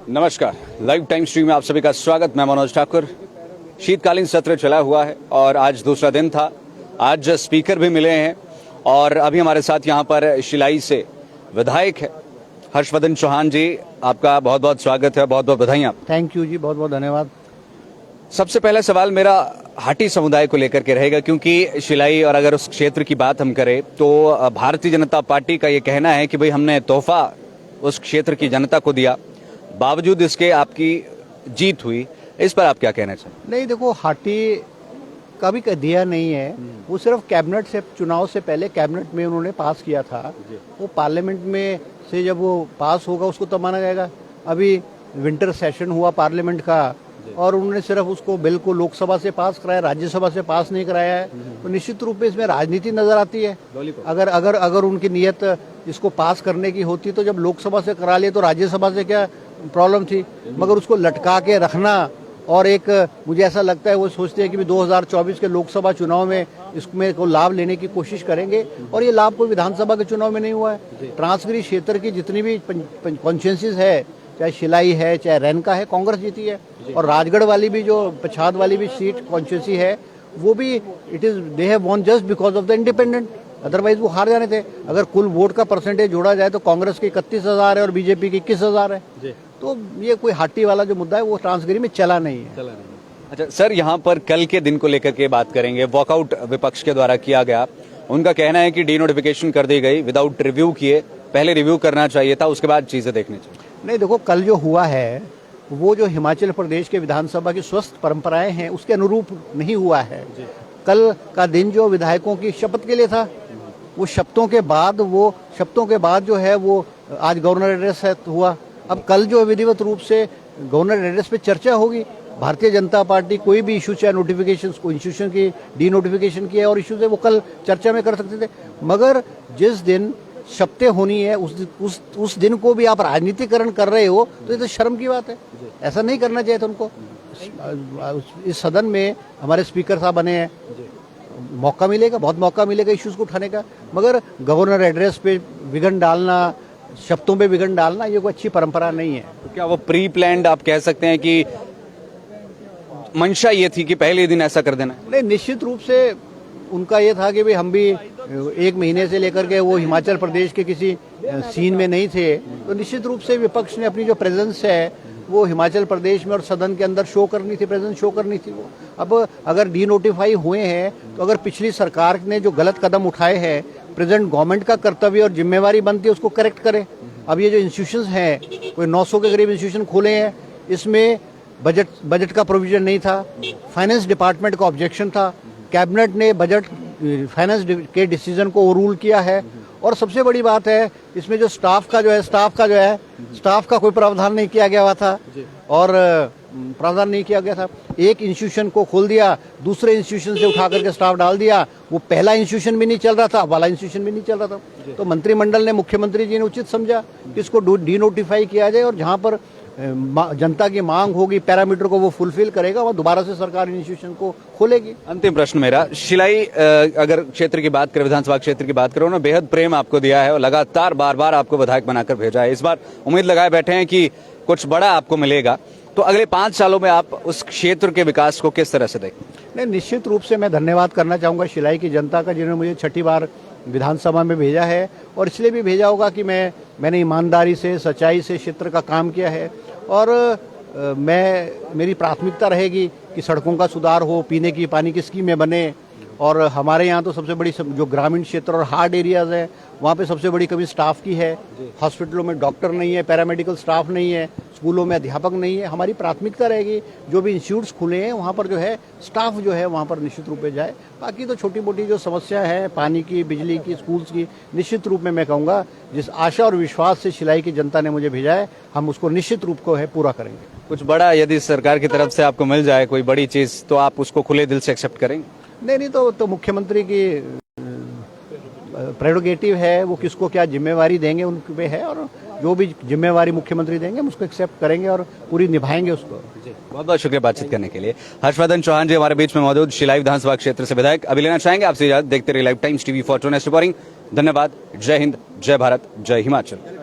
नमस्कार, live time stream में आप सभी का स्वागत। मैं मनोज ठाकुर। शीतकालीन सत्र चला हुआ है और आज दूसरा दिन था। आज स्पीकर भी मिले हैं और अभी हमारे साथ यहाँ पर शिलाई से विधायक है हर्षवर्धन चौहान जी। आपका बहुत बहुत स्वागत है, बहुत बहुत बधाइयाँ। थैंक यू जी, बहुत बहुत धन्यवाद। सबसे पहला सवाल मेरा हाटी समुदाय को लेकर के रहेगा, क्योंकि शिलाई और अगर उस क्षेत्र की बात हम करें तो भारतीय जनता पार्टी का ये कहना है कि भाई हमने तोहफा उस क्षेत्र की जनता को दिया, बावजूद इसके आपकी जीत हुई। इस पर आप क्या कहना चाहें? नहीं, देखो, हाटी कभी दिया नहीं है। वो सिर्फ कैबिनेट से, चुनाव से पहले कैबिनेट में उन्होंने पास किया था। वो पार्लियामेंट में से जब वो पास होगा उसको तब माना जाएगा। अभी विंटर सेशन हुआ पार्लियामेंट का और उन्होंने सिर्फ उसको बिल को लोकसभा से पास कराया, राज्यसभा से पास नहीं कराया है। तो निश्चित रूप में इसमें राजनीति नजर आती है। अगर अगर अगर उनकी नीयत इसको पास करने की होती तो जब लोकसभा से करा लिए तो राज्यसभा से क्या प्रॉब्लम थी। मगर उसको लटका के रखना और एक, मुझे ऐसा लगता है वो सोचते हैं कि 2024 के लोकसभा चुनाव में इसमें को लाभ लेने की कोशिश करेंगे और ये लाभ कोई विधानसभा के चुनाव में नहीं हुआ है। ट्रांसगिरी क्षेत्र की जितनी भी कॉन्स्टिट्यूंसीज है, चाहे शिलाई है चाहे रैनका है, कांग्रेस जीती है। और राजगढ़ वाली भी जो पछाद वाली भी सीट कॉन्स्टिट्यूंसी है वो भी they have von just because of the independent, otherwise वो हार जाने थे। अगर कुल वोट का परसेंटेज जोड़ा जाए तो कांग्रेस की 31,000 है और बीजेपी की 21,000 है। तो ये कोई हाटी वाला जो मुद्दा है वो ट्रांसगिरी में चला नहीं है। अच्छा सर, यहाँ पर कल के दिन को लेकर के बात करेंगे। वॉकआउट विपक्ष के द्वारा किया गया। उनका कहना है कि डी नोटिफिकेशन कर दी गई विदाउट रिव्यू किए। पहले रिव्यू करना चाहिए था, उसके बाद चीजें देखनी चाहिए। नहीं, देखो, कल जो हुआ है वो जो हिमाचल प्रदेश के विधानसभा की स्वस्थ परंपराएं हैं उसके अनुरूप नहीं हुआ है। कल का दिन जो विधायकों की शपथ के लिए था, वो शपथों के बाद जो है वो आज गवर्नर एड्रेस हुआ। अब कल जो विधिवत रूप से गवर्नर एड्रेस पे चर्चा होगी। भारतीय जनता पार्टी कोई भी इशू, चाहे नोटिफिकेशन को इंस्टीट्यूशन की डी नोटिफिकेशन की है और इशू है, वो कल चर्चा में कर सकते थे। मगर जिस दिन शपथें होनी है उस दिन को भी आप राजनीतिकरण कर रहे हो तो ये तो शर्म की बात है। ऐसा नहीं करना चाहिए था उनको। इस सदन में हमारे स्पीकर साहब बने हैं, मौका मिलेगा, बहुत मौका मिलेगा इश्यूज को उठाने का। मगर गवर्नर एड्रेस पे विघन डालना, शब्दों पे विघन डालना, ये कोई अच्छी परंपरा नहीं है। तो क्या वो प्री प्लान्ड आप कह सकते हैं कि मंशा ये थी कि पहले दिन ऐसा कर देना? नहीं, निश्चित रूप से उनका ये था कि भाई हम भी एक महीने से लेकर के वो हिमाचल प्रदेश के किसी सीन में नहीं थे। तो निश्चित रूप से विपक्ष ने अपनी जो प्रेजेंस है वो हिमाचल प्रदेश में और सदन के अंदर शो करनी थी, प्रेजेंस शो करनी थी वो। अब अगर डी नोटिफाई हुए हैं तो अगर पिछली सरकार ने जो गलत कदम उठाए हैं, प्रेजेंट गवर्नमेंट का कर्तव्य और जिम्मेवारी बनती है उसको करेक्ट करे। अब ये जो इंस्टीट्यूशंस हैं, कोई 900 के करीब इंस्टीट्यूशन खोले हैं, इसमें बजट का प्रोविजन नहीं था, फाइनेंस डिपार्टमेंट का ऑब्जेक्शन था, कैबिनेट ने बजट फाइनेंस के डिसीजन को ओवररूल किया है। और सबसे बड़ी बात है इसमें जो स्टाफ का कोई प्रावधान नहीं किया गया हुआ था और प्रावधान नहीं किया गया था। एक इंस्टीट्यूशन को खोल दिया, दूसरे इंस्टीट्यूशन से उठा करके स्टाफ डाल दिया। वो पहला इंस्टीट्यूशन भी नहीं चल रहा था, वाला इंस्टीट्यूशन भी नहीं चल रहा था। तो मंत्रिमंडल ने, मुख्यमंत्री जी ने उचित समझा कि इसको डी नोटिफाई किया जाए और जहां पर जनता की मांग होगी, पैरामीटर को वो फुलफिल करेगा, वह दोबारा से सरकार इंस्टीट्यूशन को खोलेगी। अंतिम प्रश्न मेरा, शिलाई अगर क्षेत्र की बात करें, विधानसभा क्षेत्र की बात करें, उन्होंने बेहद प्रेम आपको दिया है और लगातार बार आपको विधायक बनाकर भेजा है। इस बार उम्मीद लगाए बैठे हैं कि कुछ बड़ा आपको मिलेगा। तो अगले 5 सालों में आप उस क्षेत्र के विकास को किस तरह से देखें? नहीं, निश्चित रूप से मैं धन्यवाद करना चाहूँगा शिलाई की जनता का, जिन्होंने मुझे 6ठी बार विधानसभा में भेजा है। और इसलिए भी भेजा होगा कि मैंने ईमानदारी से, सच्चाई से क्षेत्र का काम किया है। और मेरी प्राथमिकता रहेगी कि सड़कों का सुधार हो, पीने की पानी की स्कीमें बने। और हमारे यहाँ तो सबसे बड़ी जो ग्रामीण क्षेत्र और हार्ड एरियाज है वहाँ पे सबसे बड़ी कमी स्टाफ की है। हॉस्पिटलों में डॉक्टर नहीं है, पैरामेडिकल स्टाफ नहीं है, स्कूलों में अध्यापक नहीं है। हमारी प्राथमिकता रहेगी जो भी इंस्टीट्यूट्स खुले हैं वहाँ पर जो है स्टाफ जो है वहाँ पर निश्चित रूप में जाए। बाकी तो छोटी मोटी जो समस्या है, पानी की, बिजली की, स्कूल्स की, निश्चित रूप में मैं कहूँगा जिस आशा और विश्वास से शिलाई की जनता ने मुझे भेजा है, हम उसको निश्चित रूप को है पूरा करेंगे। कुछ बड़ा यदि सरकार की तरफ से आपको मिल जाए, कोई बड़ी चीज, तो आप उसको खुले दिल से एक्सेप्ट करेंगे? नहीं, तो मुख्यमंत्री की प्रेरोगेटिव है, वो किसको क्या जिम्मेवारी देंगे उन पे है। और जो भी जिम्मेवारी मुख्यमंत्री देंगे हम उसको एक्सेप्ट करेंगे और पूरी निभाएंगे उसको। बहुत बहुत शुक्रिया बातचीत करने के लिए। हर्षवर्धन चौहान जी हमारे बीच में मौजूद, शिलाई विधानसभा क्षेत्र से विधायक। अभी लेना चाहेंगे आपसे इजाजत। देखते रहिए live times TV for true news reporting. धन्यवाद। जय हिंद, जय भारत, जय हिमाचल।